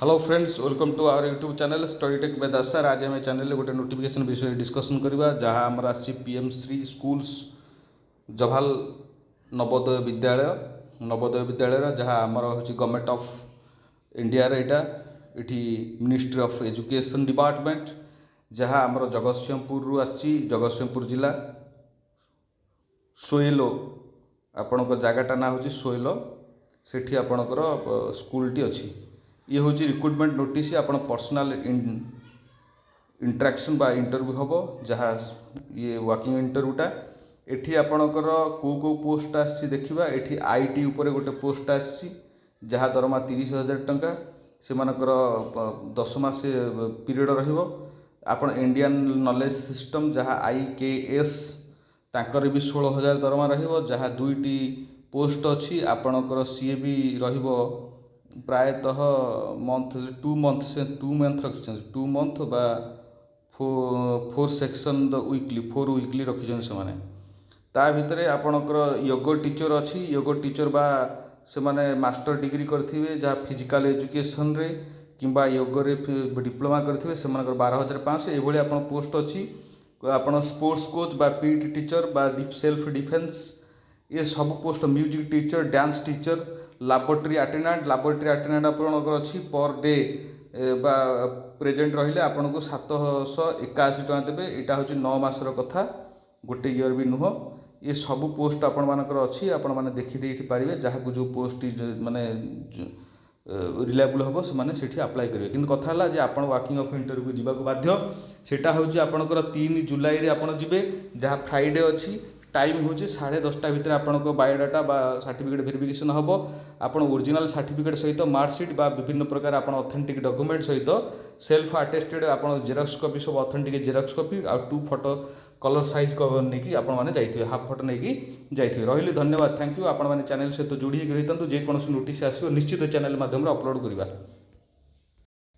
Hello friends, welcome to our YouTube channel study tech with sir. आज आम channel गोटे notification विषय discussion करवा जहाँ आमर पीएम श्री स्कूल्स जवाहर नवोदय विद्यालय जहाँ आमर हूँ गवर्नमेंट ऑफ इंडिया यहाँ इटी मिनिस्ट्री ऑफ एजुकेशन डिपार्टमेंट जहाँ आमर जगतसिंहपुर जगतसिंहपुर जिला सोइलो आपण जगटा ना हूँ सोइलो सेठी आपणकर स्कूलटी अच्छी ये हूँ रिक्रुटमेंट नोटिस आप पर्सनाल इंटराक्शन बा इंटरव्यू हम जहाँ ये वर्किंग इंटरव्यूटा एठी आपणकर कौ पोस्ट आसी देखा ये आईटी उपर गोटे पोस्ट आसी जहाँ दरमा 30,000 टंका से मानकर 10 मास period run Indian knowledge system जहाँ IKS तांकर भी 16,000 दरमा रहाँ दुईटी पोस्ट अच्छी आपणकर सी भी रहिबो प्रायतः मंथ 2 मंथ से 2 मंथ रखी 2 मंथ बा 4 सेक्शन वीकली 4 वीकली रखी से माने ता भितर आपणकर योग टीचर अच्छी योग टीचर बा से माने मास्टर डिग्री करथिबे जहाँ फिजिकल एजुकेशन रे किंबा योग रे डिप्लोमा करथिबे से मानकर 12,500 एभली आपन पोस्ट अच्छी आपन स्पोर्ट्स कोच बा पीटी टीचर बा सेल्फ डिफेंस ये सब post music teacher dance teacher laboratory attendant आपंकर अच्छी पर डे बा प्रेजेंट रहिले आपन को 781 टका देवे यहाँ हूँ 9 मासर कथा गोटे इयर भी नुह ये सब पोस्ट आपण मानकर अच्छी आपण मैंने देखी पारे जहाँ को जो पोस्ट माने रिलायबल हम से अप्लाई करेंगे कि कथा है आप वर्किंग ऑफ इंटरव्यू जावाक बाध्य सेटा हूँ आपंकर 3 जुलाई आप जी जहाँ फ्राइडे अच्छी टाइम हूँ 10:30 भितर आपण बायोडाटा बा सर्टिफिकेट वेरिफिकेशन हम आपन ओरिजिनल सर्टिफिकेट सहित मार्कशीट बा विभिन्न प्रकार आपन ऑथेंटिक डॉक्यूमेंट सहित सेल्फ अटेस्टेड आपन जेरॉक्स कॉपी सब ऑथेंटिक जेरॉक्स कॉपी आ 2 फोटो कलर साइज नहीं आपण मैंने जाइए हाफ फोटो नहीं जाइए रही धन्यवाद थैंक यू आपण मैंने चैनल सहित जोड़ी रही जेकोसी नोटिस आसो निश्चित चैनल माध्यम अपलोड करवा।